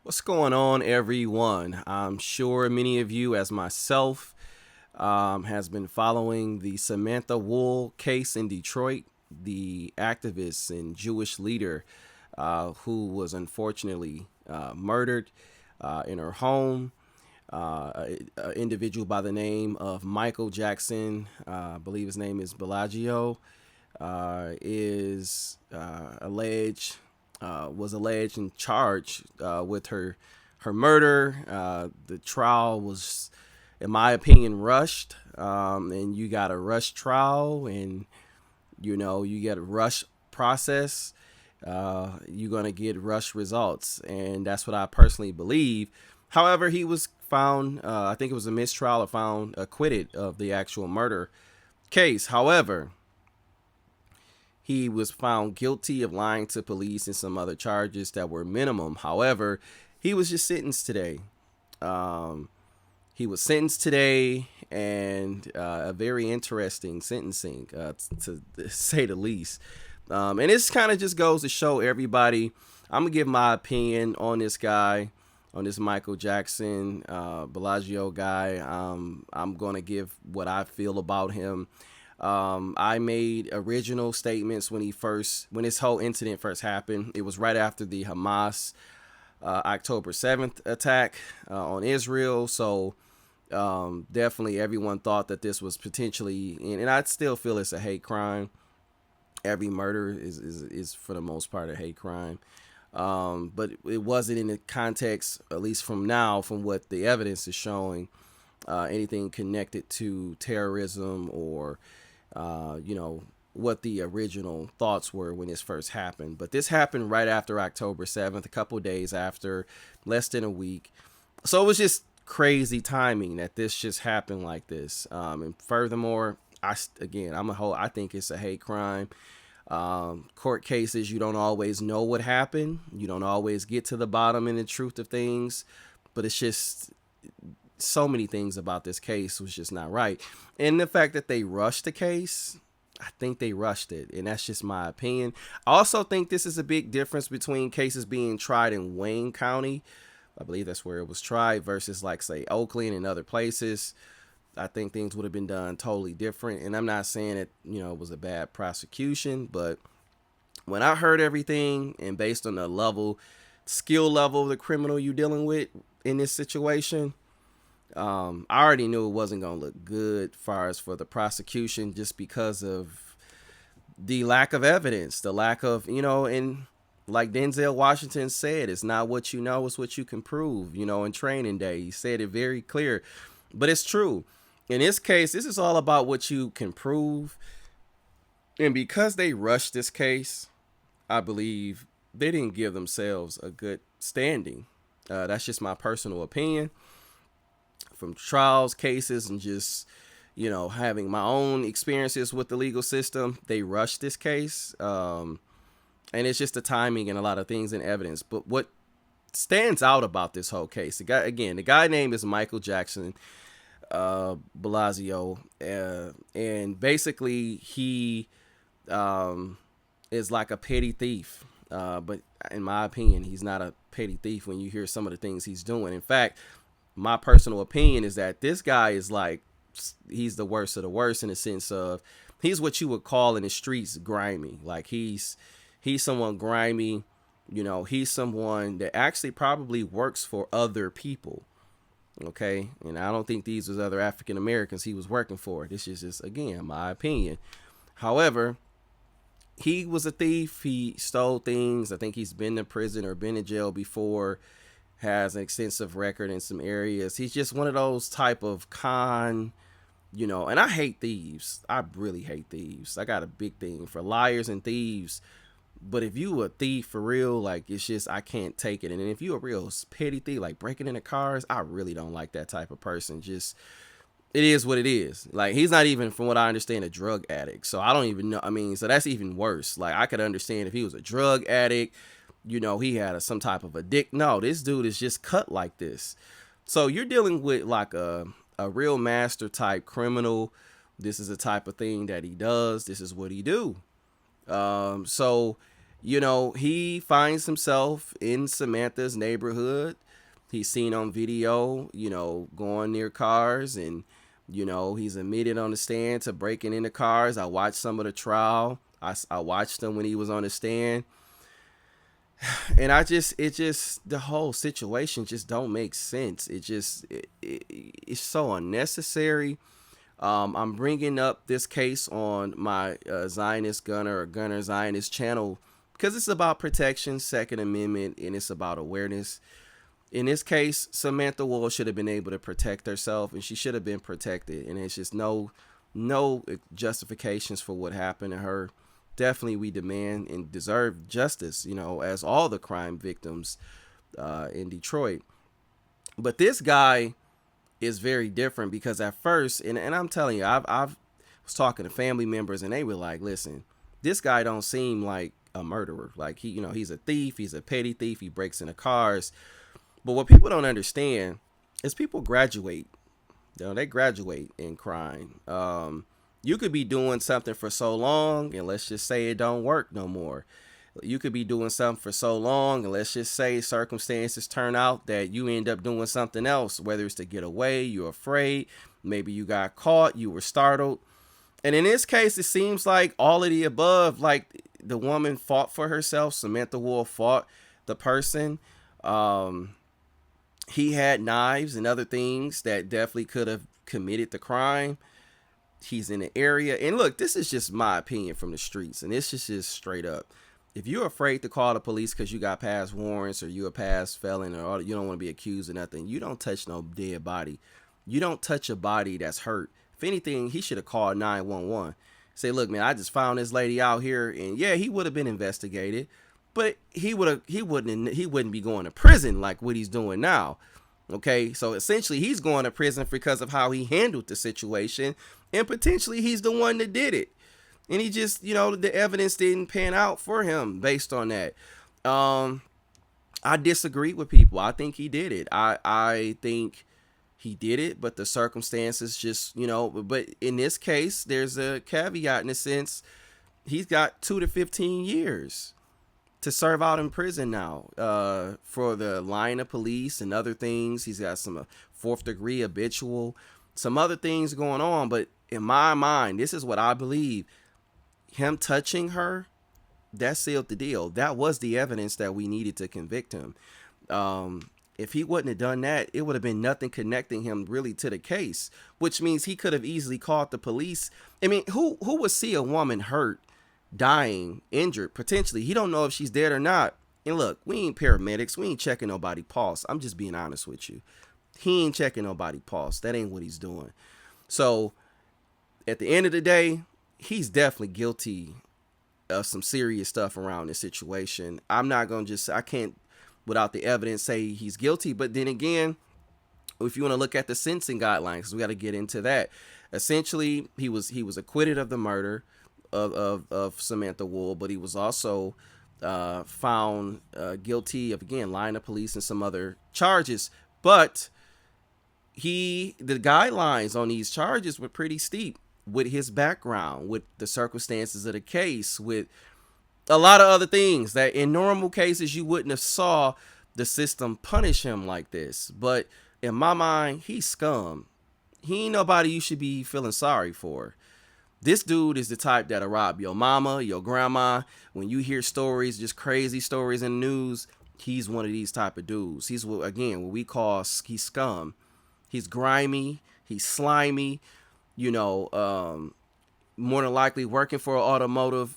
What's going on, everyone? I'm sure many of you, as myself, has been following the Samantha Woll case in Detroit, the activist and Jewish leader who was unfortunately murdered in her home. An individual by the name of Michael Jackson, I believe his name is Bellagio, is alleged was alleged and charged with her murder. The trial was, in my opinion, rushed, and you got a rush trial, and you get a rush process. You're gonna get rush results, and that's what I personally believe. However, he was found. I think it was a mistrial, or found acquitted of the actual murder case. However, he was found guilty of lying to police and some other charges that were minimum. However, he was just sentenced today. Um, he was sentenced today, and a very interesting sentencing, to say the least. And this kind of just goes to show everybody. I'm gonna give my opinion on this guy, on this Michael Jackson Bellagio guy. I'm gonna give what I feel about him. I made original statements when this whole incident first happened. It was right after the Hamas October 7th attack on Israel. So definitely everyone thought that this was potentially, and I still feel it's a hate crime. Every murder is for the most part a hate crime. But it wasn't in the context, at least from what the evidence is showing, anything connected to terrorism or what the original thoughts were when this first happened. But this happened right after October 7th, a couple days after, less than a week. So it was just crazy timing that this just happened like this. And furthermore, I think it's a hate crime. Court cases, you don't always know what happened. You don't always get to the bottom and the truth of things. But it's just so many things about this case was just not right. And the fact that they rushed the case, I think they rushed it. And that's just my opinion. I also think this is a big difference between cases being tried in Wayne County. I believe that's where it was tried versus, like, say, Oakland and other places. I think things would have been done totally different. And I'm not saying it was a bad prosecution, but when I heard everything and based on the skill level of the criminal you're dealing with in this situation, I already knew it wasn't going to look good as far as for the prosecution, just because of the lack of evidence, the lack of, and like Denzel Washington said, it's not what you know, it's what you can prove, in Training Day. He said it very clear, but it's true. In this case, this is all about what you can prove. And because they rushed this case, I believe they didn't give themselves a good standing. That's just my personal opinion from trials, cases, and just having my own experiences with the legal system. They rushed this case, and it's just the timing and a lot of things in evidence. But what stands out about this whole case, the guy name is Michael Jackson Bellagio, and basically he is like a petty thief. But in my opinion, he's not a petty thief when you hear some of the things he's doing. In fact, my personal opinion is that this guy is like, he's the worst of the worst, in the sense of he's what you would call in the streets grimy. Like he's someone grimy. He's someone that actually probably works for other people. Okay, and I don't think these was other African Americans he was working for. This is just, again, my opinion. However, he was a thief. He stole things. I think he's been to prison or been in jail before. Has an extensive record in some areas. He's just one of those type of and I hate thieves. I really hate thieves. I got a big thing for liars and thieves. But if you a thief for real, like, it's just, I can't take it. And if you a real petty thief, like breaking into cars, I really don't like that type of person. Just, it is what it is. Like, he's not even, from what I understand, a drug addict. So I don't even know. I mean, so that's even worse. Like, I could understand if he was a drug addict, he had some type of addict. No, this dude is just cut like this. So you're dealing with like a real master type criminal. This is the type of thing that he does. This is what he do. So He finds himself in Samantha's neighborhood. He's seen on video, going near cars, and he's admitted on the stand to breaking into cars. I watched some of the trial. I watched him when he was on the stand, and the whole situation just don't make sense. It's so unnecessary. I'm bringing up this case on my Zionist Gunner or Gunner Zionist channel because it's about protection, Second Amendment, and it's about awareness. In this case, Samantha Woll should have been able to protect herself, and she should have been protected. And it's just no justifications for what happened to her. Definitely, we demand and deserve justice, as all the crime victims in Detroit. But this guy is very different because at first, and I'm telling you, I've was talking to family members and they were like, listen, this guy don't seem like a murderer. Like he's a thief, he's a petty thief, he breaks into cars. But what people don't understand is people graduate. They graduate in crime. You could be doing something for so long, and let's just say it don't work no more. You could be doing something for so long, and let's just say circumstances turn out that you end up doing something else, whether it's to get away, you're afraid, maybe you got caught, you were startled. And in this case, it seems like all of the above. Like, the woman fought for herself. Samantha Woll fought the person. He had knives and other things that definitely could have committed the crime. He's in the area. And look, this is just my opinion from the streets. And this is just straight up. If you're afraid to call the police because you got past warrants or you're a past felon or you don't want to be accused of nothing, you don't touch no dead body. You don't touch a body that's hurt. If anything, he should have called 911. Say, look, man, I just found this lady out here, and yeah, he would have been investigated, but he wouldn't be going to prison like what he's doing now. Okay, so essentially he's going to prison because of how he handled the situation, and potentially he's the one that did it. And he just, the evidence didn't pan out for him based on that. I disagree with people. I think he did it. I think he did it, but the circumstances just, but in this case, there's a caveat in a sense. He's got 2 to 15 years to serve out in prison now for the lying to police and other things. He's got some 4th degree habitual, some other things going on. But in my mind, this is what I believe. Him touching her, that sealed the deal. That was the evidence that we needed to convict him. If he wouldn't have done that, it would have been nothing connecting him really to the case, which means he could have easily called the police. I mean, who would see a woman hurt, dying, injured, potentially? He don't know if she's dead or not. And look, we ain't paramedics. We ain't checking nobody pulse. I'm just being honest with you. He ain't checking nobody pulse. That ain't what he's doing. So at the end of the day, he's definitely guilty of some serious stuff around this situation. I'm not going to I can't, without the evidence, say he's guilty. But then again, if you want to look at the sentencing guidelines, we got to get into that. Essentially, he was acquitted of the murder of Samantha Woll, but he was also found guilty of, again, lying to police and some other charges. But the guidelines on these charges were pretty steep with his background, with the circumstances of the case, with a lot of other things that in normal cases you wouldn't have saw the system punish him like this. But in my mind, he's scum. He ain't nobody you should be feeling sorry for. This dude is the type that'll rob your mama, your grandma. When you hear stories, just crazy stories in the news, he's one of these type of dudes. He's, again, what we call, he's scum. He's grimy. He's slimy. More than likely working for an automotive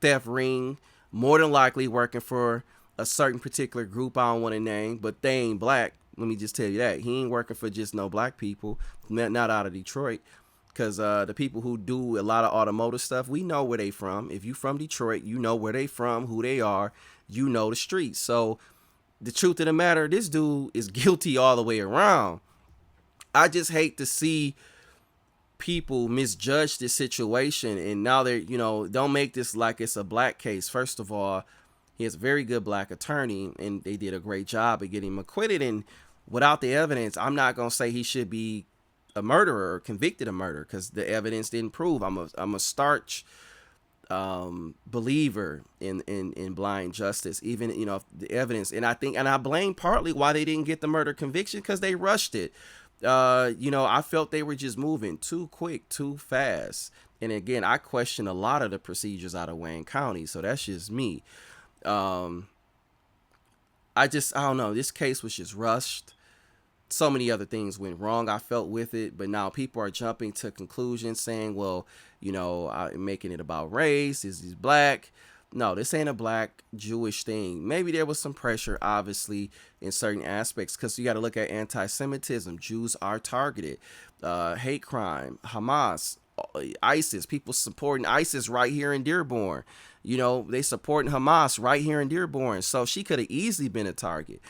theft ring. More than likely working for a certain particular group I don't want to name, but they ain't black. Let me just tell you that. He ain't working for just no black people, not out of Detroit. Because the people who do a lot of automotive stuff, we know where they from. If you from Detroit, you know where they from, who they are. You know the streets. So the truth of the matter, this dude is guilty all the way around. I just hate to see people misjudge this situation, and now they're, don't make this like it's a black case. First of all, he has a very good black attorney, and they did a great job of getting him acquitted. And without the evidence, I'm not going to say he should be a murderer or convicted of murder because the evidence didn't prove. I'm a starch believer in blind justice, even, the evidence. And I think, and I blame partly why they didn't get the murder conviction, because they rushed it. I felt they were just moving too quick, too fast. And again, I question a lot of the procedures out of Wayne County. So that's just me. Um, I don't know. This case was just rushed. So many other things went wrong, I felt, with it. But now people are jumping to conclusions saying, well, making it about race. Is he black? No, this ain't a black Jewish thing. Maybe there was some pressure, obviously, in certain aspects, because you got to look at anti-Semitism. Jews are targeted. Hate crime, Hamas, ISIS, people supporting ISIS right here in Dearborn. They supporting Hamas right here in Dearborn. So she could have easily been a target.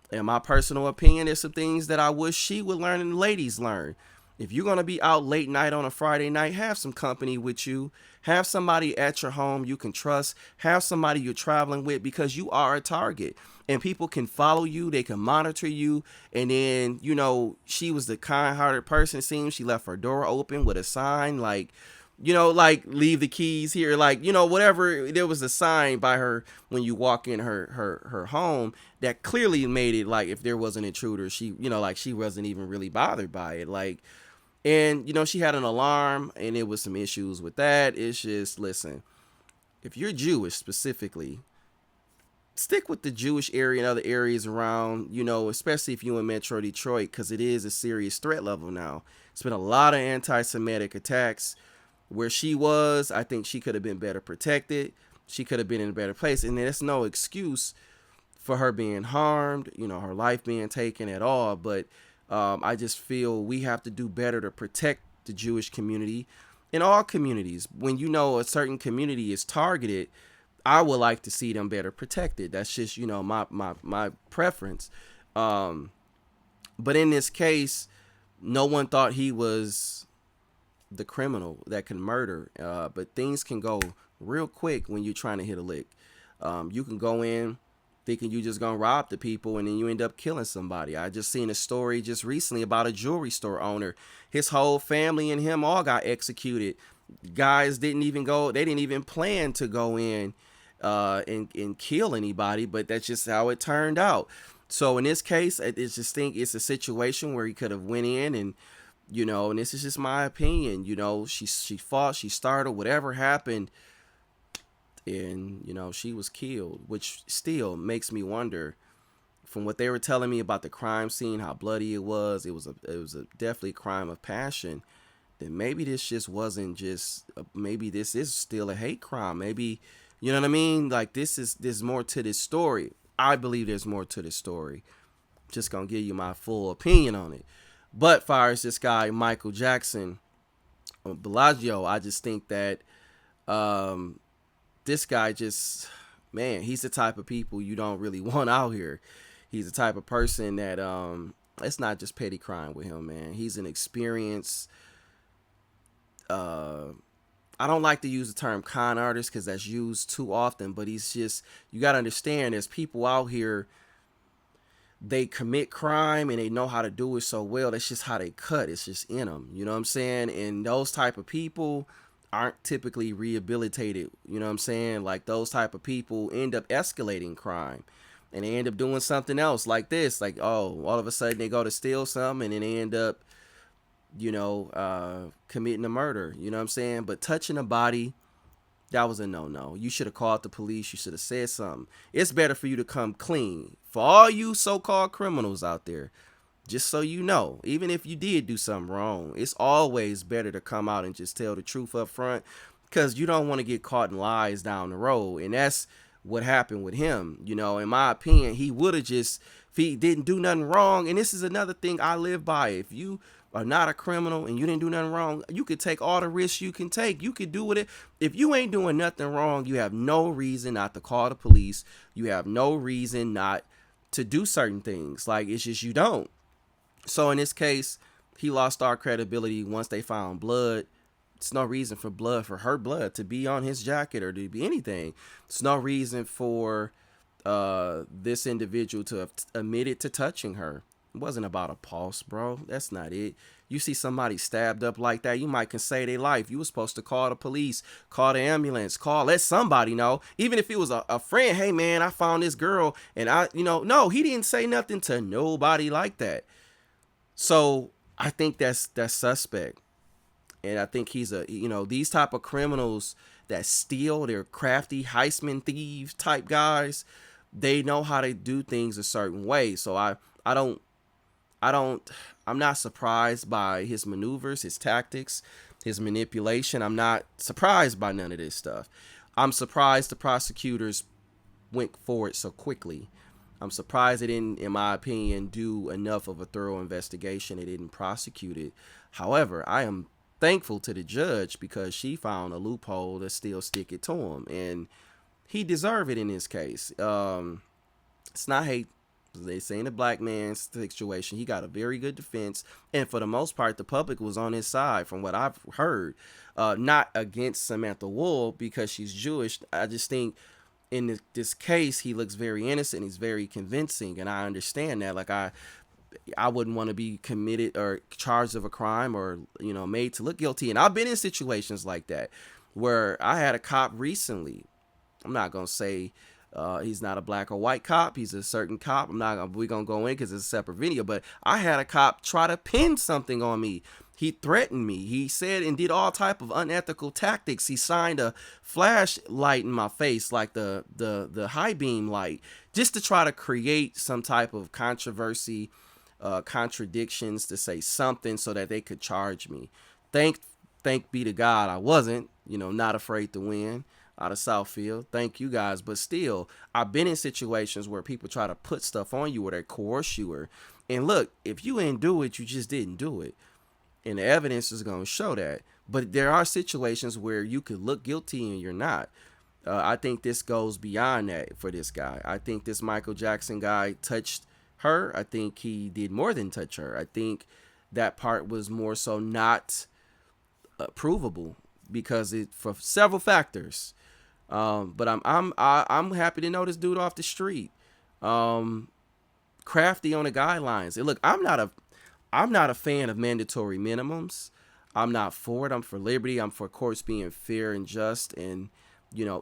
In my personal opinion, there's some things that I wish she would learn and the ladies learn. If you're going to be out late night on a Friday night, have some company with you. Have somebody at your home you can trust. Have somebody you're traveling with, because you are a target. And people can follow you. They can monitor you. And then, she was the kind-hearted person, it seems. She left her door open with a sign like, leave the keys here, like, whatever. There was a sign by her when you walk in her home that clearly made it like, if there was an intruder, she, like, she wasn't even really bothered by it. Like, and, she had an alarm, and it was some issues with that. It's just, listen, if you're Jewish specifically, stick with the Jewish area and other areas around, especially if you're in Metro Detroit, because it is a serious threat level now. It's been a lot of anti-Semitic attacks. Where she was, I think she could have been better protected. She could have been in a better place. And there's no excuse for her being harmed, her life being taken at all. But I just feel we have to do better to protect the Jewish community in all communities. When a certain community is targeted, I would like to see them better protected. That's just, my preference. But in this case, no one thought he was the criminal that can murder, but things can go real quick when you're trying to hit a lick. You can go in thinking you just gonna rob the people, and then you end up killing somebody. I just seen a story just recently about a jewelry store owner. His whole family and him all got executed. Guys didn't even go. They didn't even plan to go in and kill anybody, but that's just how it turned out. So in this case, I just think it's a situation where he could have went in and, and this is just my opinion, she fought, she started, whatever happened, and, she was killed, which still makes me wonder, from what they were telling me about the crime scene, how bloody it was a definitely crime of passion, then maybe this just wasn't just, maybe this is still a hate crime. Maybe, you know what I mean? Like, there's more to this story. I believe there's more to this story. Just gonna give you my full opinion on it. But far as this guy, Michael Jackson, Bellagio, I just think that this guy just, man, he's the type of people you don't really want out here. He's the type of person that, it's not just petty crime with him, man. He's an experienced, I don't like to use the term con artist because that's used too often, but he's just, you got to understand, there's people out here, they commit crime and they know how to do it so well. That's just how they cut. It's just in them. You know what I'm saying? And those type of people aren't typically rehabilitated. You know what I'm saying? Like, those type of people end up escalating crime. And they end up doing something else like this. Like, oh, all of a sudden they go to steal something and then they end up, committing a murder. You know what I'm saying? But touching a body, that was a no-no. You should have called the police. You should have said something. It's better for you to come clean. For all you so-called criminals out there, just so you know, even if you did do something wrong, it's always better to come out and just tell the truth up front, because you don't want to get caught in lies down the road. And that's what happened with him. In my opinion, he would have just, if he didn't do nothing wrong, and this is another thing I live by, if you are not a criminal and you didn't do nothing wrong, you could take all the risks you can take. You could do it. If you ain't doing nothing wrong, you have no reason not to call the police. You have no reason not to do certain things. Like, it's just, you don't. So in this case, he lost all credibility once they found blood. It's no reason for her blood to be on his jacket or to be anything. It's no reason for this individual to have admitted to touching her. It wasn't about a pulse, bro. That's not it. You see somebody stabbed up like that, you might can save their life. You were supposed to call the police, call the ambulance, let somebody know. Even if it was a friend, hey man, I found this girl and no, he didn't say nothing to nobody like that. So I think that's suspect. And I think he's these type of criminals that steal, they're crafty heistman thieves type guys. They know how to do things a certain way. So I don't I don't I'm not surprised by his maneuvers, his tactics, his manipulation. I'm not surprised by none of this stuff. I'm surprised the prosecutors went forward so quickly. I'm surprised they didn't, in my opinion, do enough of a thorough investigation. They didn't prosecute it. However, I am thankful to the judge because she found a loophole to still stick it to him, and he deserved it in this case. It's not hate. They say in the black man's situation, he got a very good defense, and for the most part, the public was on his side, from what I've heard. Not against Samantha Woll because she's Jewish. I just think in this case, he looks very innocent. He's very convincing, and I understand that. Like I wouldn't want to be committed or charged of a crime or made to look guilty. And I've been in situations like that where I had a cop recently. I'm not gonna say he's not a black or white cop. He's a certain cop. We're gonna go in because it's a separate video. But I had a cop try to pin something on me. He threatened me. He said and did all type of unethical tactics. He signed a flashlight in my face, like the high beam light, just to try to create some type of controversy, contradictions, to say something so that they could charge me. Thank be to God I wasn't, not afraid to win out of Southfield. Thank you guys. But still, I've been in situations where people try to put stuff on you or they coerce you. And look, if you ain't do it, you just didn't do it. And the evidence is going to show that. But there are situations where you could look guilty and you're not. I think this goes beyond that for this guy. I think this Michael Jackson guy touched her. I think he did more than touch her. I think that part was more so not provable because for several factors. But I'm happy to know this dude off the street. Crafty on the guidelines. And look, I'm not a fan of mandatory minimums. I'm not for it. I'm for liberty. I'm for courts being fair and just, and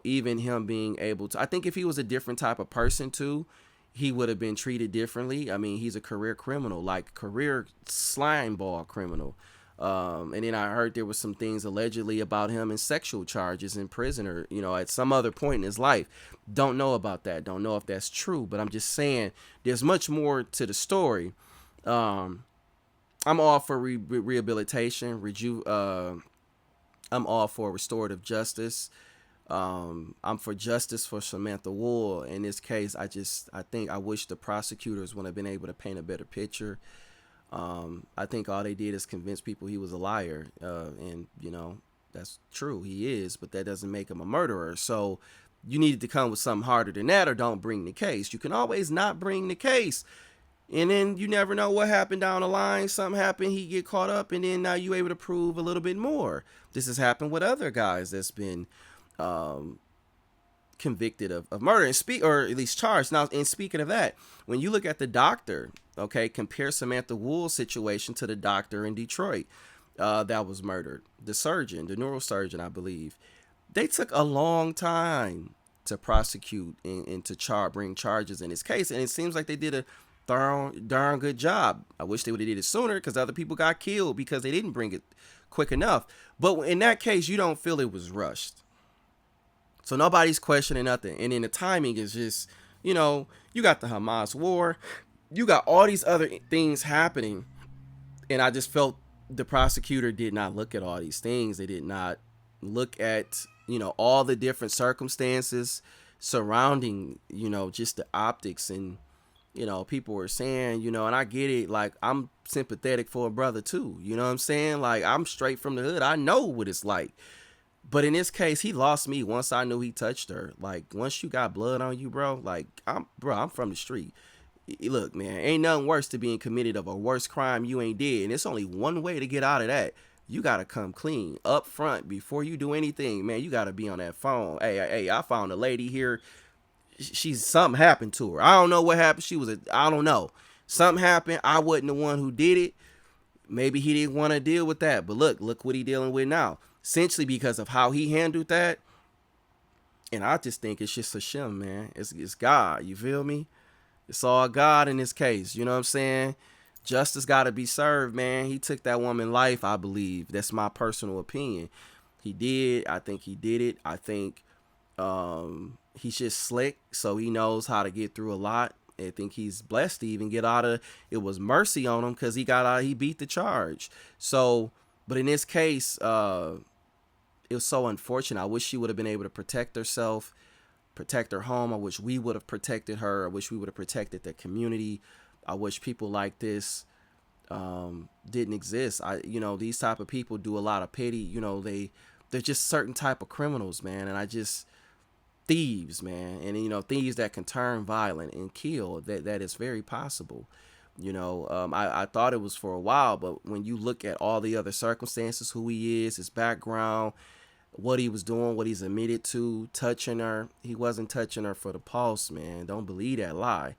even him being able to. I think if he was a different type of person too, he would have been treated differently. I mean, he's a career criminal, like career slime ball criminal. And then I heard there was some things allegedly about him and sexual charges in prison or, at some other point in his life. Don't know about that. Don't know if that's true, but I'm just saying there's much more to the story. I'm all for rehabilitation, I'm all for restorative justice. I'm for justice for Samantha Woll. In this case, I wish the prosecutors would have been able to paint a better picture. I think all they did is convince people he was a liar. And that's true. He is, but that doesn't make him a murderer. So you needed to come with something harder than that, or don't bring the case. You can always not bring the case. And then you never know what happened down the line. Something happened, he get caught up, and then now you able to prove a little bit more. This has happened with other guys that's been convicted of murder or at least charged. Now, and speaking of that, when you look at the doctor, okay, compare Samantha Wool's situation to the doctor in Detroit that was murdered. The surgeon, the neurosurgeon, I believe. They took a long time to prosecute and to bring charges in this case, and it seems like they did a darn good job. I wish they would have did it sooner because other people got killed because they didn't bring it quick enough. But in that case, you don't feel it was rushed. So nobody's questioning nothing. And then the timing is just, you got the Hamas war. You got all these other things happening. And I just felt the prosecutor did not look at all these things. They did not look at, all the different circumstances surrounding, just the optics. And people were saying, and I get it, like, I'm sympathetic for a brother too. You know what I'm saying? Like, I'm straight from the hood. I know what it's like. But in this case, he lost me once I knew he touched her. Like, once you got blood on you, bro, like, I'm from the street. Look, man, ain't nothing worse to being committed of a worse crime you ain't did. And it's only one way to get out of that. You got to come clean up front before you do anything. Man, you got to be on that phone. Hey, I found a lady here. Something happened to her. I don't know what happened. I don't know. Something happened. I wasn't the one who did it. Maybe he didn't want to deal with that. But look what he dealing with now. Essentially because of how he handled that. And I just think it's just a shim, man. It's God. You feel me? It's all God in this case. You know what I'm saying? Justice got to be served, man. He took that woman's life, I believe. That's my personal opinion. He did. I think he did it. I think he's just slick, so he knows how to get through a lot. I think he's blessed to even get out of it. Was mercy on him because he got out. He beat the charge. So, but in this case, it was so unfortunate. I wish she would have been able to protect herself, protect her home. I wish we would have protected her. I wish we would have protected the community. I wish people like this didn't exist. These type of people do a lot of pity. They're just certain type of criminals, man. And I just thieves, man. And thieves that can turn violent and kill. That is very possible. I thought it was for a while, but when you look at all the other circumstances, who he is, his background, what he was doing, what he's admitted to, touching her, he wasn't touching her for the pulse, man. Don't believe that lie.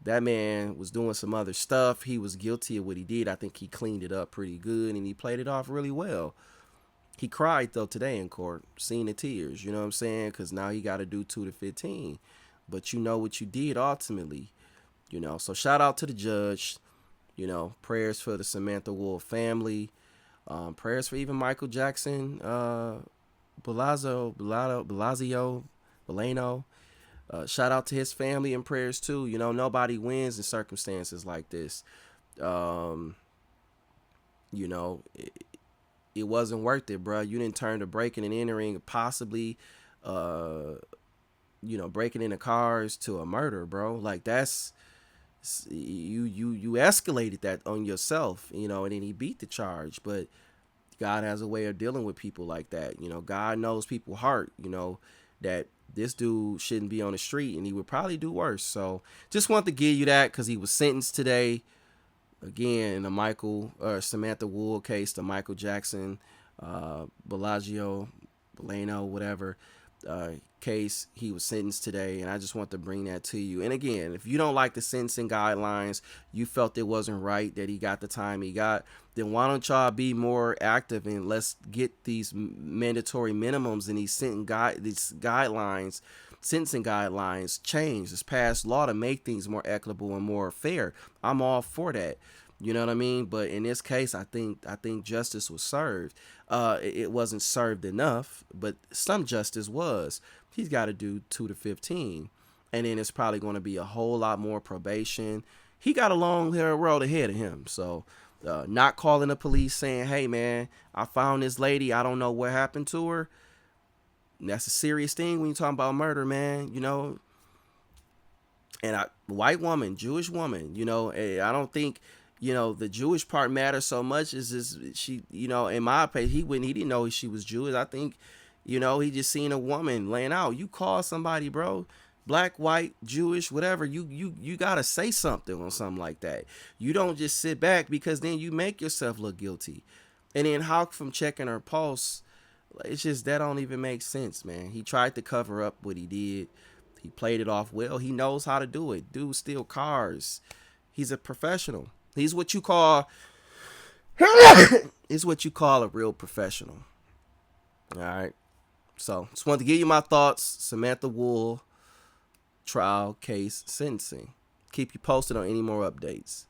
That man was doing some other stuff. He was guilty of what he did. I think he cleaned it up pretty good, and he played it off really well. He cried, though, today in court, seeing the tears, you know what I'm saying? Because now he got to do 2 to 15. But you know what you did ultimately. So shout out to the judge. Prayers for the Samantha Woll family. Prayers for even Michael Jackson, Bolanos. Shout out to his family and prayers too. Nobody wins in circumstances like this. It wasn't worth it, bro. You didn't turn to breaking and entering, possibly, breaking into cars to a murder, bro. Like that's you escalated that on yourself, and then he beat the charge. But God has a way of dealing with people like that. God knows people's heart. That this dude shouldn't be on the street, and he would probably do worse. So just want to give you that because he was sentenced today. Again, in the Samantha Woll case, the Michael Jackson, Bolanos, whatever case, he was sentenced today, and I just want to bring that to you. And again, if you don't like the sentencing guidelines, you felt it wasn't right that he got the time he got, then why don't y'all be more active and let's get these mandatory minimums and these sentencing guidelines changed. This passed law to make things more equitable and more fair. I'm all for that. You know what I mean? But in this case, I think justice was served. It wasn't served enough, but some justice was. He's got to do 2 to 15, and then it's probably going to be a whole lot more probation. He got a long road ahead of him. So, not calling the police saying, "Hey, man, I found this lady. I don't know what happened to her." And that's a serious thing when you're talking about murder, man. And white woman, Jewish woman. I don't think. The Jewish part matters so much. Is she? In my opinion, he didn't know she was Jewish. I think, he just seen a woman laying out. You call somebody, bro, black, white, Jewish, whatever. You gotta say something on something like that. You don't just sit back because then you make yourself look guilty. And then how from checking her pulse, it's just that don't even make sense, man. He tried to cover up what he did. He played it off well. He knows how to do it. Dude steal cars. He's a professional. He's what you call a real professional. All right. So just wanted to give you my thoughts. Samantha Woll trial case sentencing. Keep you posted on any more updates.